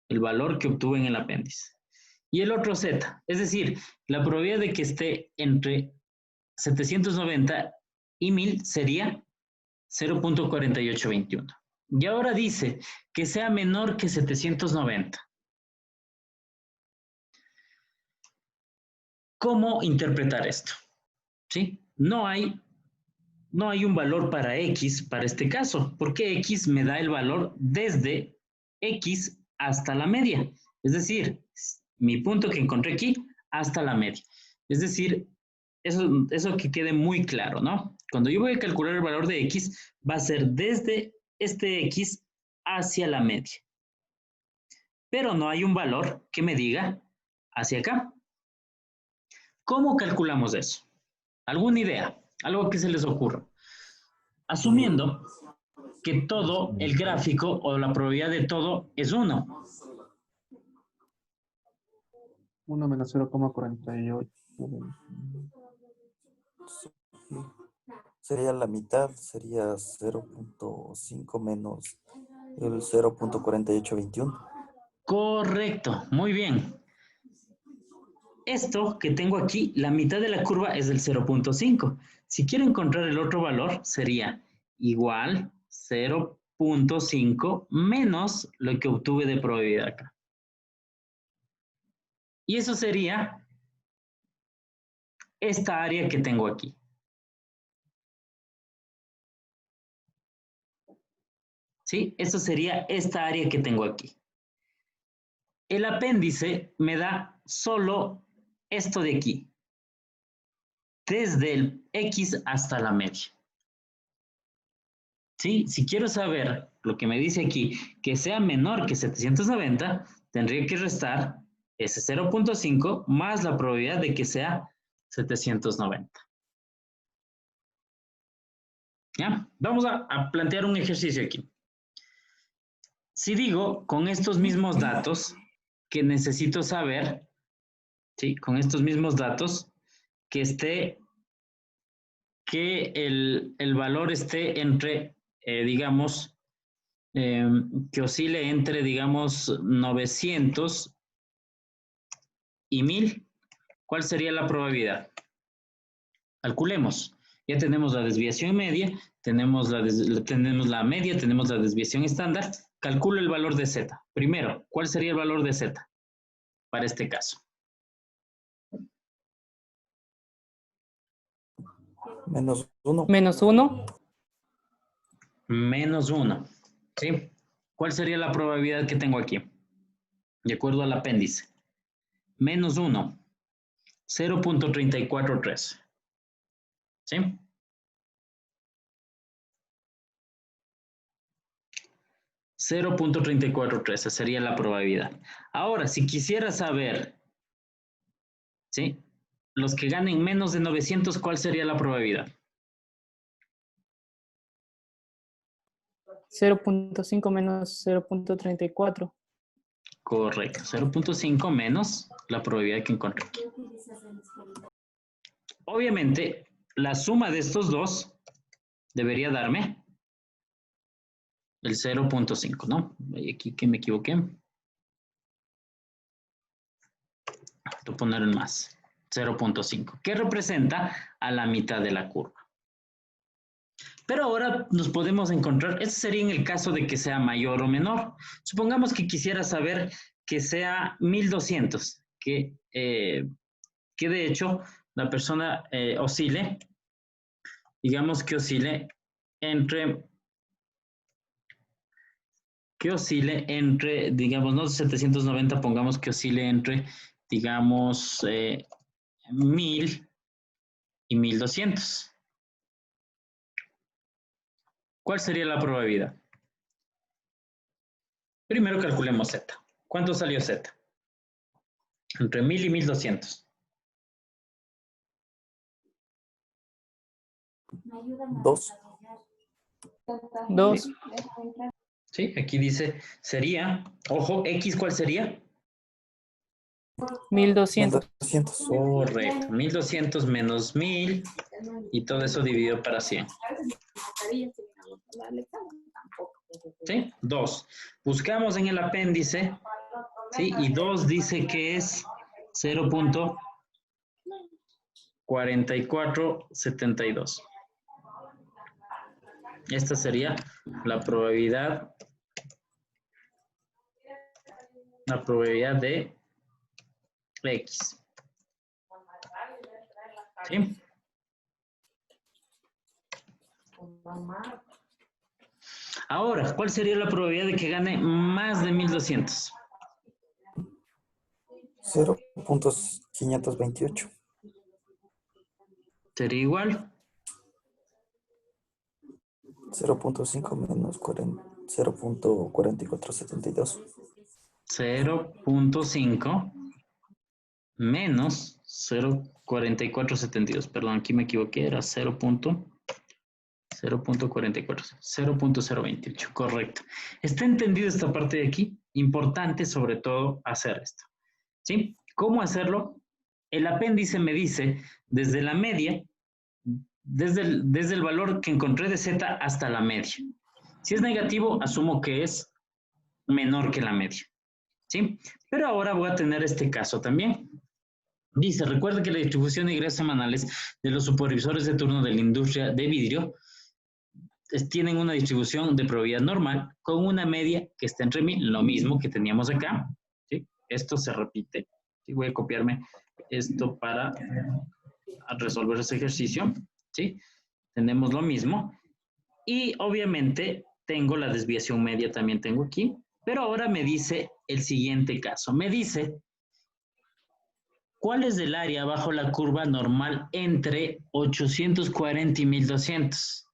el valor que obtuve en el apéndice. Y el otro z, es decir, la probabilidad de que esté entre 790 y 1000 sería 0.4821. Y ahora dice que sea menor que 790. ¿Cómo interpretar esto? ¿Sí? No hay un valor para x para este caso, porque x me da el valor desde x hasta la media. Es decir, mi punto que encontré aquí hasta la media. Es decir, eso que quede muy claro, ¿no? Cuando yo voy a calcular el valor de x, va a ser desde este x hacia la media. Pero no hay un valor que me diga hacia acá. ¿Cómo calculamos eso? ¿Alguna idea? Algo que se les ocurra. Asumiendo que todo el gráfico o la probabilidad de todo es 1. 1 menos 0,48. Sería la mitad, sería 0.5 menos el 0.4821. Correcto, muy bien. Esto que tengo aquí, la mitad de la curva es del 0.5. Si quiero encontrar el otro valor, sería igual 0.5 menos lo que obtuve de probabilidad acá. Y eso sería esta área que tengo aquí. ¿Sí? Eso sería esta área que tengo aquí. El apéndice me da solo esto de aquí, desde el X hasta la media. ¿Sí? Si quiero saber lo que me dice aquí, que sea menor que 790, tendría que restar ese 0.5 más la probabilidad de que sea 790. ¿Ya? Vamos a plantear un ejercicio aquí. Si digo con estos mismos datos que necesito saber, ¿sí? Con estos mismos datos, que el valor esté entre, digamos, que oscile entre, digamos, 900 y 1000, ¿cuál sería la probabilidad? Calculemos. Ya tenemos la desviación media, tenemos la media, tenemos la desviación estándar. Calculo el valor de z. Primero, ¿cuál sería el valor de z para este caso? Menos 1. Menos 1. Menos 1. ¿Sí? ¿Cuál sería la probabilidad que tengo aquí? De acuerdo al apéndice. Menos 1. 0.343. ¿Sí? 0.343 sería la probabilidad. Ahora, si quisiera saber, ¿sí? Los que ganen menos de 900, ¿cuál sería la probabilidad? 0.5 menos 0.34. Correcto, 0.5 menos la probabilidad que encontré aquí. Obviamente, la suma de estos dos debería darme el 0.5, ¿no? Hay aquí que me equivoqué. Voy a poner el más, 0.5, que representa a la mitad de la curva. Pero ahora nos podemos encontrar, este sería en el caso de que sea mayor o menor. Supongamos que quisiera saber que sea 1200, que de hecho la persona oscile, digamos que oscile entre, digamos, no 790, pongamos que oscile entre, digamos, 1000 y 1200. ¿Cuál sería la probabilidad? Primero calculemos z. ¿Cuánto salió z? Entre 1000 y 1200. 2. 2. Sí, aquí dice, sería, ojo, X, ¿cuál sería? 1200. 1200. Correcto, 1200 menos 1000 y todo eso dividido para 100. ¿Sí? 2. Buscamos en el apéndice, ¿sí? Y 2 dice que es 0.4472. Esta sería la probabilidad de X. ¿Sí? Ahora, ¿cuál sería la probabilidad de que gane más de 1200? 0.528. Sería igual. 0.5 menos 0.4472. 0.5 menos 0.4472. Perdón, aquí me equivoqué, era 0.44, 0.028, correcto. ¿Está entendido esta parte de aquí? Importante sobre todo hacer esto. ¿Sí? ¿Cómo hacerlo? El apéndice me dice desde la media, desde el valor que encontré de z hasta la media. Si es negativo, asumo que es menor que la media. ¿Sí? Pero ahora voy a tener este caso también. Dice, recuerda que la distribución de ingresos semanales de los supervisores de turno de la industria de vidrio tienen una distribución de probabilidad normal con una media que está entre 1000, lo mismo que teníamos acá. ¿Sí? Esto se repite. ¿Sí? Voy a copiarme esto para resolver ese ejercicio. ¿Sí? Tenemos lo mismo. Y obviamente tengo la desviación media, también tengo aquí. Pero ahora me dice el siguiente caso. Me dice, ¿cuál es el área bajo la curva normal entre 840 y 1200?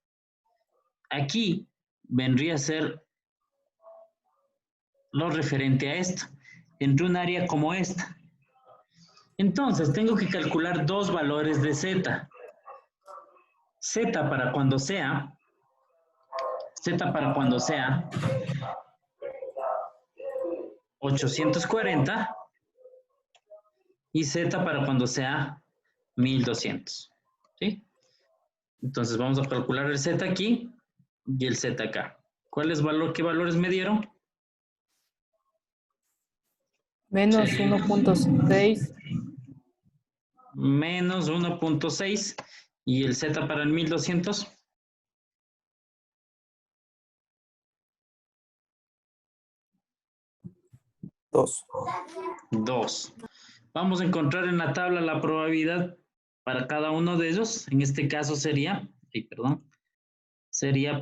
Aquí vendría a ser lo referente a esto, entre un área como esta. Entonces, tengo que calcular dos valores de z. Z para cuando sea 840 y z para cuando sea 1200. ¿Sí? Entonces, vamos a calcular el z aquí y el z acá. ¿Qué valores me dieron? Menos 1.6. Menos 1.6 y el z para el 1200. 2. 2. Vamos a encontrar en la tabla la probabilidad para cada uno de ellos. En este caso sería,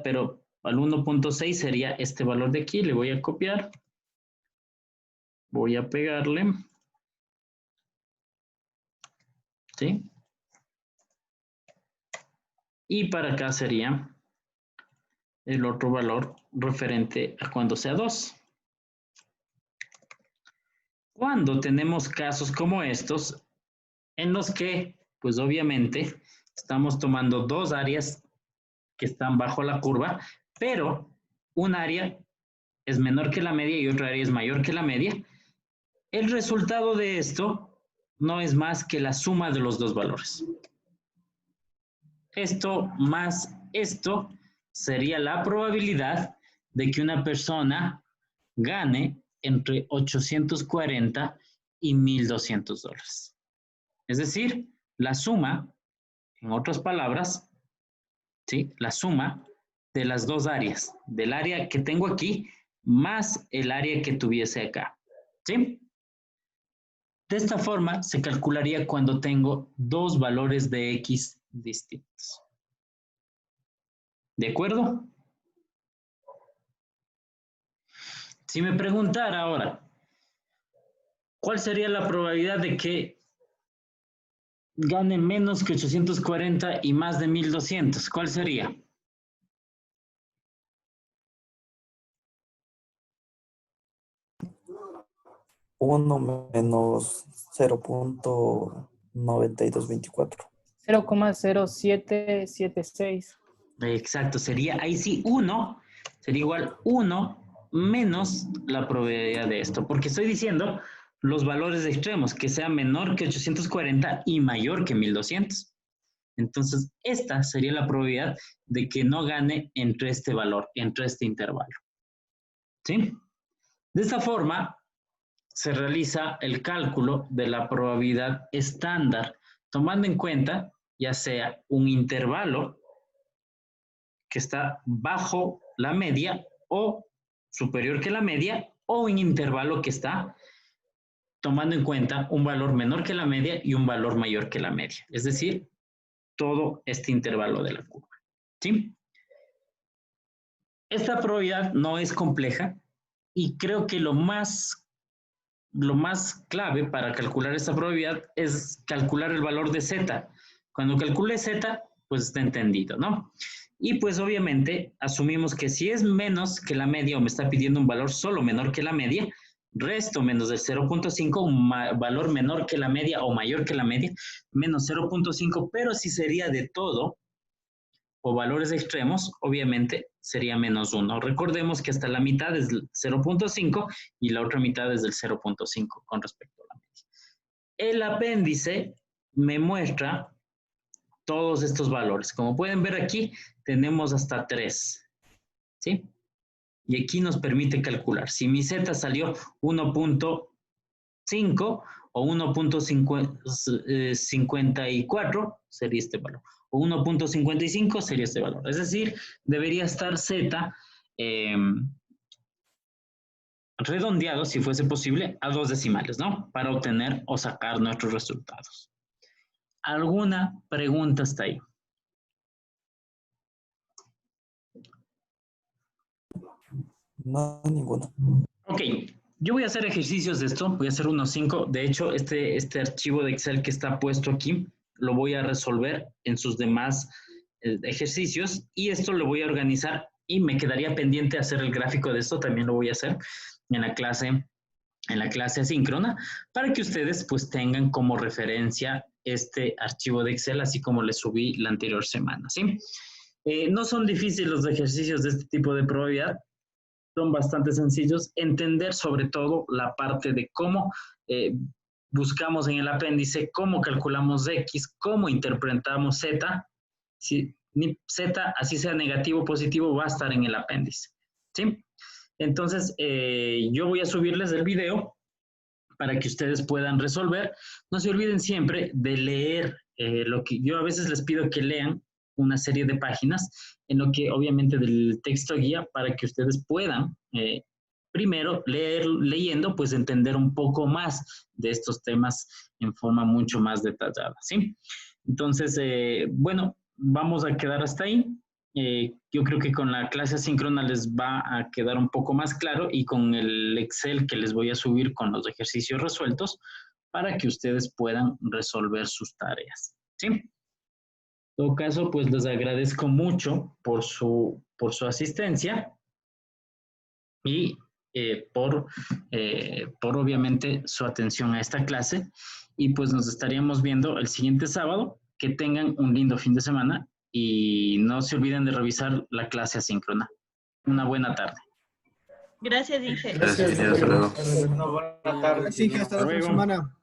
pero al 1.6 sería este valor de aquí. Le voy a copiar. Voy a pegarle. ¿Sí? Y para acá sería el otro valor referente a cuando sea 2. Cuando tenemos casos como estos, en los que, pues obviamente, estamos tomando dos áreas que están bajo la curva, pero un área es menor que la media y otra área es mayor que la media, el resultado de esto no es más que la suma de los dos valores. Esto más esto sería la probabilidad de que una persona gane entre 840 y $1,200. Es decir, la suma, en otras palabras, ¿sí? La suma de las dos áreas, del área que tengo aquí más el área que tuviese acá. ¿Sí? De esta forma se calcularía cuando tengo dos valores de X distintos. ¿De acuerdo? Si me preguntara ahora, ¿cuál sería la probabilidad de que gane menos que 840 y más de 1200? ¿Cuál sería? 1 menos 0.9224. 0,0776. Exacto, sería ahí sí 1, sería igual 1 menos la probabilidad de esto, porque estoy diciendo los valores extremos, que sea menor que 840 y mayor que 1200. Entonces, esta sería la probabilidad de que no gane entre este valor, entre este intervalo. ¿Sí? De esta forma, se realiza el cálculo de la probabilidad estándar, tomando en cuenta ya sea un intervalo que está bajo la media o superior que la media, o un intervalo que está tomando en cuenta un valor menor que la media y un valor mayor que la media. Es decir, todo este intervalo de la curva. ¿Sí? Esta probabilidad no es compleja y creo que lo más clave para calcular esta probabilidad es calcular el valor de z. Cuando calcule z, pues está entendido, ¿no? Y pues obviamente asumimos que si es menos que la media o me está pidiendo un valor solo menor que la media, resto menos del 0.5, un valor menor que la media o mayor que la media, menos 0.5, pero si sería de todo o valores extremos, obviamente sería menos 1. Recordemos que hasta la mitad es 0.5 y la otra mitad es del 0.5 con respecto a la media. El apéndice me muestra todos estos valores. Como pueden ver aquí, tenemos hasta 3. ¿Sí? Y aquí nos permite calcular. Si mi z salió 1.5 o 1.54, sería este valor. O 1.55 sería este valor. Es decir, debería estar z redondeado, si fuese posible, a 2 decimales, ¿no? Para obtener o sacar nuestros resultados. ¿Alguna pregunta hasta ahí? No, ninguna. Ok, yo voy a hacer ejercicios de esto, voy a hacer unos 5. De hecho, este archivo de Excel que está puesto aquí, lo voy a resolver en sus demás ejercicios y esto lo voy a organizar y me quedaría pendiente hacer el gráfico de esto, también lo voy a hacer en la clase asíncrona, para que ustedes pues tengan como referencia este archivo de Excel, así como les subí la anterior semana, ¿sí? No son difíciles los ejercicios de este tipo de probabilidad, son bastante sencillos. Entender sobre todo la parte de cómo buscamos en el apéndice, cómo calculamos X, cómo interpretamos Z. Si Z, así sea negativo o positivo, va a estar en el apéndice. ¿Sí? Entonces, yo voy a subirles el video para que ustedes puedan resolver. No se olviden siempre de leer lo que yo a veces les pido que lean una serie de páginas en lo que obviamente del texto guía para que ustedes puedan primero leyendo, pues entender un poco más de estos temas en forma mucho más detallada, ¿sí? Entonces, bueno, vamos a quedar hasta ahí. Yo creo que con la clase asíncrona les va a quedar un poco más claro y con el Excel que les voy a subir con los ejercicios resueltos para que ustedes puedan resolver sus tareas, ¿sí? En todo caso, pues les agradezco mucho por su asistencia y por obviamente su atención a esta clase y pues nos estaríamos viendo el siguiente sábado. Que tengan un lindo fin de semana y no se olviden de revisar la clase asíncrona. Una buena tarde. Gracias, Inge. Gracias, hasta luego. Una buena tarde. Sí, hasta la otra semana.